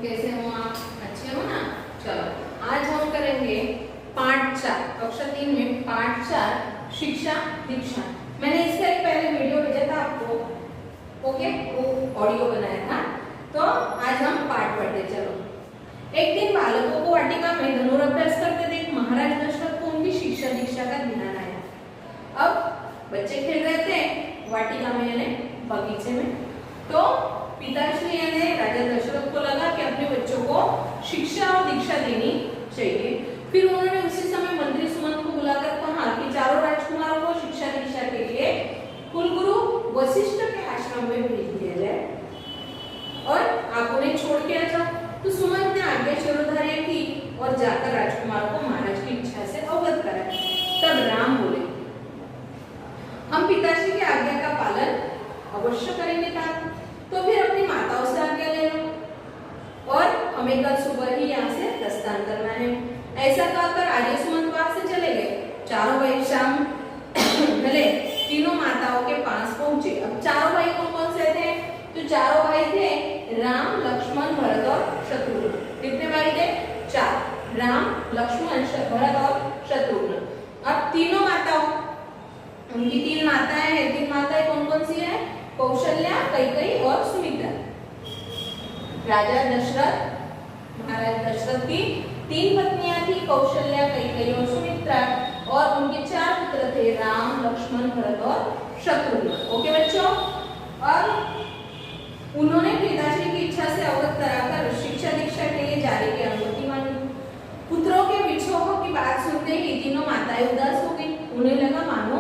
कैसे हो आप? अच्छे हो ना? चलो आज हम करेंगे पाठ 4 कक्षा 3 में पाठ 4 शिक्षा दीक्षा। मैंने इसका एक पहले वीडियो भेजा था आपको, ओके, वो ऑडियो बनाया था। तो आज हम पाठ पढ़ते। चलो। एक दिन बालकों को वाटिका में धनुर्अभ्यास करते देख महाराज दशरथ को उनकी शिक्षा दीक्षा का ध्यान आया। अब बच्चे खेल रहे थे वाटिका में यानी बगीचे में, तो पिताश्री यानी राजा दशरथ को लगा कि अपने बच्चों को शिक्षा और दीक्षा देनी चाहिए। फिर उन्होंने उसी समय मंत्री सुमंत को बुलाकर कहा कि चारों राजकुमारों को शिक्षा दीक्षा के लिए कुलगुरु वशिष्ठ के आश्रम में भेज दिया जाए और आप उन्हें छोड़ के आ जाओ। तो सुमंत ने आज्ञा शिरोधार्य की और जाकर राजकुमारों को महाराज की इच्छा से अवगत कराया। तब राम बोले, हम पिताश्री की आज्ञा का पालन अवश्य करेंगे। तो फिर अपनी माताओं से आज्ञा ले लो और हमें कल सुबह ही यहाँ से प्रस्थान करना है। ऐसा कहकर आर्य सुमंत वहां से चले गए। चारों भाई शाम भले तीनों माताओं के पास पहुंचे। अब चारों भाई कौन कौन से थे? तो चारों भाई थे राम, लक्ष्मण, भरत और शत्रुघ्न। कितने भाई थे? 4। राम, लक्ष्मण, भरत और शत्रुघ्न। अब तीनों माताओं, उनकी 3 माताएं हैं। 3 माताएं कौन कौन सी है? कौशल्या, कैकेयी और सुमित्रा। राजा दशरथ, महाराज दशरथ की 3 पत्नियां थी, कौशल्या, कैकेयी और सुमित्रा, और उनके 4 पुत्र थे, राम, लक्ष्मण, भरत और शत्रुघ्न। ओके बच्चों, और उन्होंने पिताश्री की इच्छा से अवगत कराकर शिक्षा दीक्षा के लिए जाने की अनुमति मांगी। पुत्रों के विछोह की बात सुनते ही तीनों माताएं उदास हो गई। उन्हें लगा मानो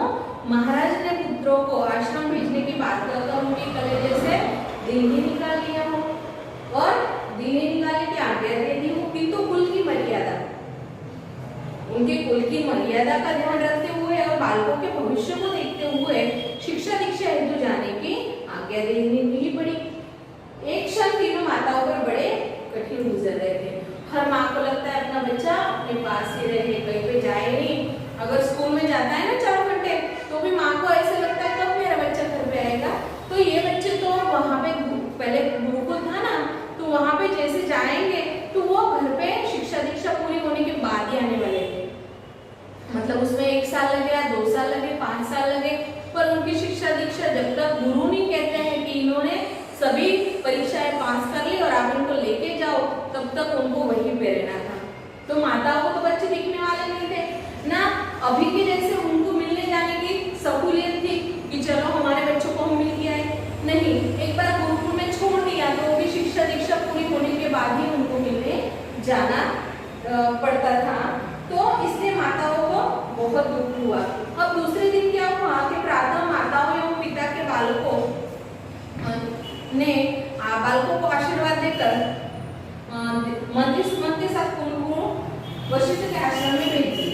महाराज ने पुत्रों को आश्रम भेजने की बात कहकर उनके कलेजे से दिल ही निकाल लिया हो और दिल ही निकालने की आज्ञा दे दी हो। किंतु कुल की मर्यादा, उनके कुल की मर्यादा का ध्यान रखते हुए और बालकों के भविष्य को देखते हुए शिक्षा दीक्षा हेतु जाने की आज्ञा देनी ही पड़ी। एक क्षण तीनों माताओं पर बड़े कठिन गुजर रहे थे। हर माँ को लगता है अपना बच्चा अपने पास ही रहे, कहीं पे जाए नहीं। अगर स्कूल में जाता है ना 4 घंटे, तो भी माँ को ऐसा लगता है कब मेरा बच्चा घर पे आएगा। तो ये बच्चे तो वहाँ पे पहले गुरुकुल था ना, तो वहाँ पे जैसे जाएंगे तो वो घर पे शिक्षा दीक्षा पूरी होने के बाद ही आने वाले थे। मतलब उसमें 1 साल लगे, 2 साल लगे, 5 साल लगे, पर उनकी शिक्षा दीक्षा जब तक गुरु नहीं कहते हैं कि इन्होंने सभी परीक्षाएं पास कर ली और आप इनको लेके जाओ, तब तक उनको वहीं पे रहना था। तो माताओं को तो बच्चे दिखने वाले नहीं थे ना। अभी के जैसे उनको मिलने जाने की सहूलियत थी कि चलो हमारे बच्चों को हम मिल के आए। नहीं, एक बार गुरुकुल में छोड़ दिया तो उनकी शिक्षा दीक्षा पूरी होने के बाद ही उनको मिलने जाना पड़ता था। तो इसलिए माताओं को बहुत दुख हुआ। अब दूसरे दिन क्या हुआ कि प्रातः माताओं एवं पिता के बालकों को आशीर्वाद देकर मंत्री सुमंत के साथ कुलगुरु वशिष्ठ के आश्रम में भेज दिए।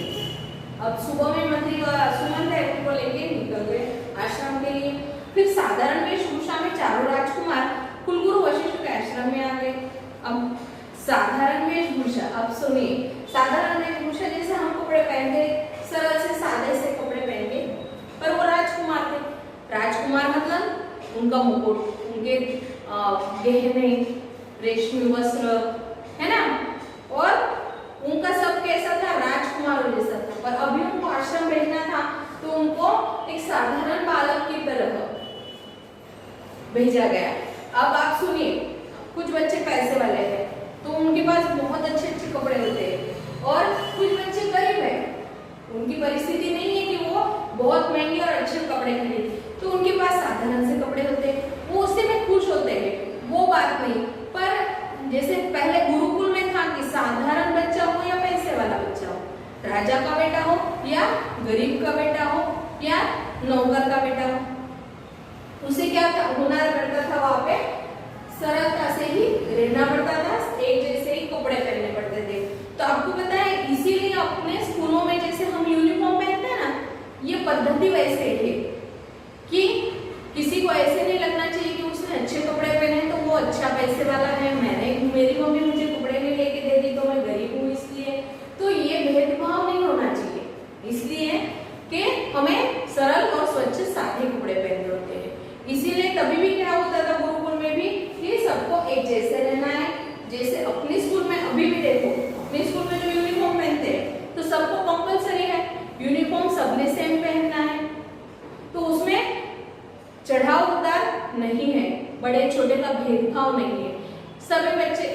अब सुबह में मंत्री सुमंत है उनको लेके निकल गए आश्रम के लिए। फिर साधारण वेशभूषा में चारों राजकुमार कुलगुरु वशिष्ठ के आश्रम में आ गए। अब साधारण वेशभूषा, अब सुनिए, साधारण वेशभूषा जैसे हम कपड़े पहनते, सरल से सादे से कपड़े पहन के, पर वो राजकुमार थे। राजकुमार मतलब उनका मुकुट, उनके गहने, रेशमी वस्त्र, है ना, और उनका सब कैसा था? राजकुमारों जैसा था। पर अभी उनको आश्रम भेजना था तो उनको एक साधारण बालक की तरह भेजा गया। अब आप सुनिए, कुछ बच्चे पैसे वाले हैं तो उनके पास बहुत अच्छे अच्छे कपड़े होते हैं, और कुछ बच्चे गरीब हैं, उनकी परिस्थिति नहीं है कि वो बहुत महंगे और अच्छे कपड़े खरीदें, तो उनके पास साधारण से कपड़े होते हैं, वो उससे में खुश होते हैं, वो बात नहीं। पर जैसे पहले गुरुकुल में था कि साधारण बच्चा हो या पैसे वाला बच्चा हो, राजा का बेटा हो या गरीब का बेटा हो या नौकर का बेटा हो, उसे क्या होना पड़ता था? वहां पे सरलता से ही रहना पड़ता था, एक जैसे ही कपड़े पहनने पड़ते थे। तो आपको पता है, इसीलिए अपने स्कूलों में जैसे हम यूनिफॉर्म पहनते हैं ना, ये पद्धति वैसे है कि किसी को ऐसे नहीं लगना चाहिए कि उसने अच्छे कपड़े पहने तो वो अच्छा पैसे वाला है, मेरी मम्मी मुझे कपड़े नहीं लेके दे दी तो मैं गरीब हूँ इसलिए। तो ये भेदभाव नहीं होना चाहिए, इसलिए कि हमें सरल और स्वच्छ सादे कपड़े पहनने होते हैं। इसीलिए तभी भी क्या होता था गुरुकुल में भी कि सबको एक जैसे रहना है,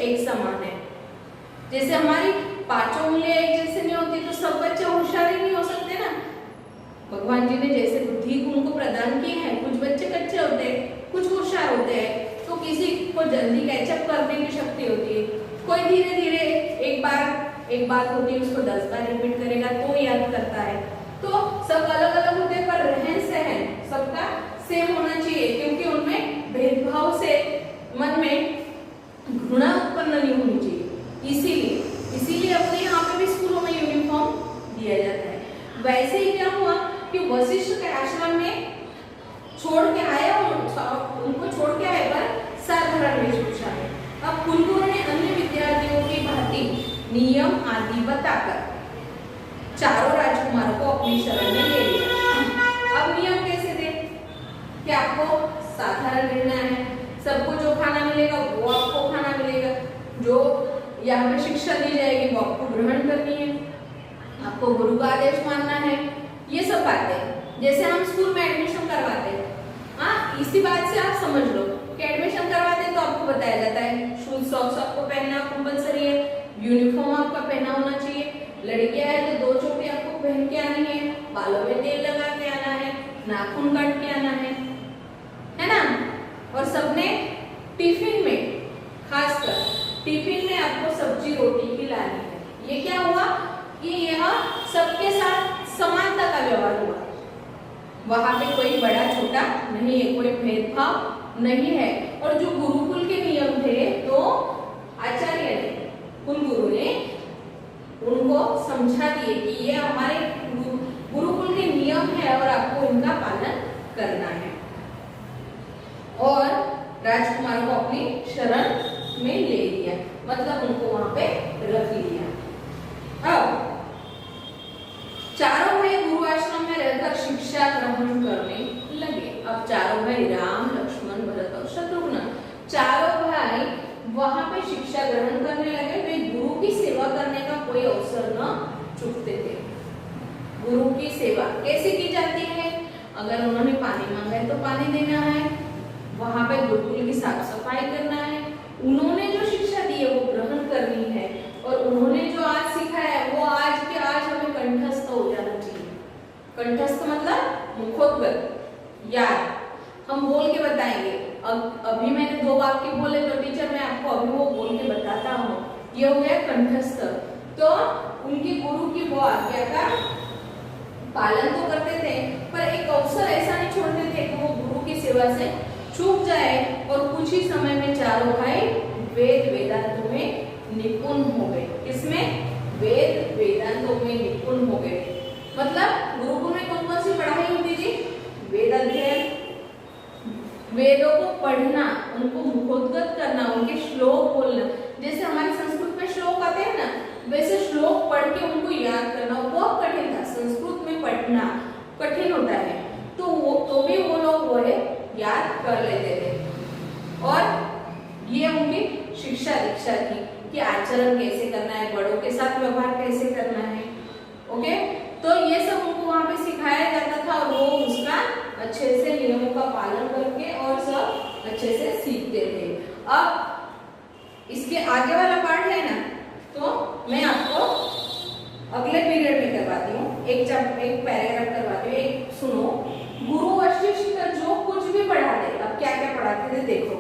एक समान है। जैसे हमारी पांचों उंगलियां एक जैसे नहीं होती तो सब बच्चे होशियार ही नहीं हो सकते ना। भगवान जी ने जैसे बुद्धि उनको प्रदान की है, कुछ बच्चे कच्चे होते हैं, कुछ होशियार होते हैं, तो किसी को जल्दी कैचअप करने की शक्ति होती है, कोई धीरे धीरे एक बात होती है उसको 10 बार रिपीट करेगा तो याद करता है। तो सब अलग अलग होते हैं पर रहन सहन सबका सेम होना चाहिए, क्योंकि उनमें भेदभाव से मन में घृणा उत्पन्न नहीं होनी चाहिए। इसीलिए अपने यहाँ पे भी स्कूलों में यूनिफॉर्म दिया जाता है। वैसे ही क्या हुआ कि वशिष्ठ के आश्रम में छोड़ के आया, उनको छोड़ के आए पर साधारण वेशभूषा में। अब कुलगुरु ने अन्य विद्यार्थियों की भांति नियम आदि बताकर चारों राजकुमारों को अपनी शरण में ले लिया। अब नियम कैसे थे कि आपको साधारण रहना है, सबको जो खाना मिलेगा वो आपको खाना मिलेगा, जो यहाँ पे शिक्षा दी जाएगी वो आपको ग्रहण करनी है, आपको गुरु का आदेश मानना है। ये सब बातें जैसे हम स्कूल में एडमिशन करवाते हैं, हाँ इसी बात से आप समझ लो कि एडमिशन करवाते हैं तो आपको बताया जाता है शूज सॉक्स आपको पहनना कंपलसरी है, यूनिफॉर्म आपका पहना होना चाहिए, लड़कियां है तो 2 चोटी आपको पहन के आनी है, बालों में तेल लगा के आना है, नाखून काट के आना है ना। और सबने टिफिन में, खासकर टिफिन में आपको सब्जी रोटी खिलानी है। ये क्या हुआ कि यह सबके साथ समानता का व्यवहार हुआ, वहां पे कोई बड़ा छोटा नहीं है, कोई भेदभाव नहीं है। और जो गुरुकुल के नियम थे तो आचार्य ने, कुलगुरु ने उनको समझा दिए कि ये हमारे गुरुकुल के नियम है और आपको इनका पालन करना है, और राजकुमार को अपनी शरण में ले लिया, मतलब उनको वहां पे रख लिया। अब चारों भाई गुरु आश्रम में रहकर शिक्षा ग्रहण करने लगे। अब चारों भाई राम लक्ष्मण भरत और शत्रुघ्न चारों भाई वहां पे शिक्षा ग्रहण करने लगे। वे गुरु की सेवा करने का कोई अवसर न चूकते थे। गुरु की सेवा कैसे की जाती है? अगर उन्होंने पानी मांगा है तो पानी देना है, वहां पे गुरुकुल की साफ सफाई करना है, उन्होंने जो शिक्षा दी है वो ग्रहण करनी है, और उन्होंने जो आज सिखाया है वो आज के आज हमें कंठस्थ हो जाना चाहिए। कंठस्थ मतलब मुखोद्गत याद, हम बोल के बताएंगे। अभी मैंने 2 वाक्य बोले तो टीचर मैं आपको अभी वो बोल के बताता हूँ, ये हो गया कंठस्थ। तो उनकी गुरु की वो आज्ञा का पालन तो करते थे, पर एक अवसर ऐसा नहीं छोड़ते थे कि वो गुरु की सेवा से चूक जाए। और कुछ ही समय में चारों भाई वेद वेदांतों में निपुण हो गए। किसमें? वेद वेदांतों में निपुण हो गए। मतलब गुरुकुल में कौन कौन सी पढ़ाई होती थी? वेद अध्ययन, वेदों को पढ़ना, उनको मुखोद्गत करना, उनके श्लोक बोलना। जैसे हमारे संस्कृत में श्लोक आते हैं ना, वैसे श्लोक पढ़ के उनको याद करना बहुत कठिन था। संस्कृत में पढ़ना कठिन होता है, तो भी वो लोग वो है याद कर लेते थे। और ये उनकी शिक्षा दीक्षा थी कि आचरण कैसे करना है, बड़ों के साथ व्यवहार कैसे करना है। ओके, तो ये सब उनको वहां पे सिखाया जाता था, और वो उसका अच्छे से नियमों का पालन करके और सब अच्छे से सीखते थे। अब इसके आगे वाला पार्ट है ना, तो मैं आपको अगले पीरियड में करवाती हूँ। एक पैराग्राफ करवाती हूँ। एक सुनो, गुरु वशिष्ठ जो कुछ भी पढ़ाते, अब क्या क्या पढ़ाते थे देखो।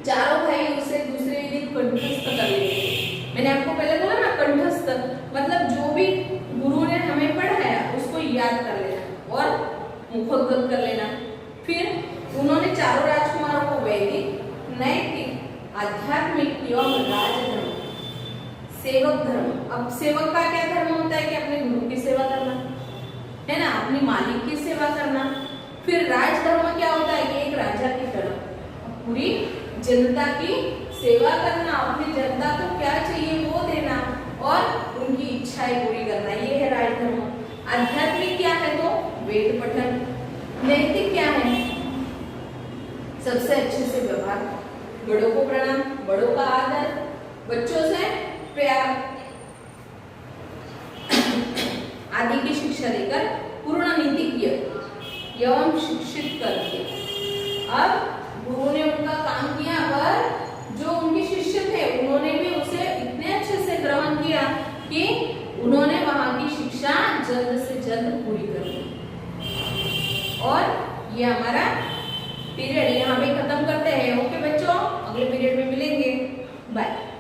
चारों भाई उसे दूसरे दिन कंठस्थ कर लेते। मैंने आपको पहले बोला ना, कंठस्थ मतलब जो भी गुरु ने हमें पढ़ाया उसको याद कर लेना और मुखोद्गत कर लेना। फिर उन्होंने चारों राजकुमारों को वैदिक, नैतिक, आध्यात्मिक एवं राजधर्म, सेवक धर्म। अब सेवक का क्या धर्म होता है कि अपने गुरु की सेवा करना है ना, अपनी मालिक की सेवा करना। फिर राजधर्म क्या होता है कि एक राजा की तरह पूरी जनता की सेवा करना, अपनी जनता को क्या चाहिए वो देना और उनकी इच्छाएं पूरी करना, ये है राजधर्म। आध्यात्मिक क्या है? तो वेद पठन। नैतिक क्या है? सबसे अच्छे से व्यवहार, बड़ों को प्रणाम, बड़ों का आदर, बच्चों से प्यार आदि की शिक्षा देकर पूर्ण नीतिज्ञ एवं शिक्षित कर दिया। अब गुरु ने उनका काम किया, पर जो उनके शिष्य थे और ये हमारा पीरियड यहाँ पे खत्म करते हैं। ओके बच्चों, अगले पीरियड में मिलेंगे। बाय।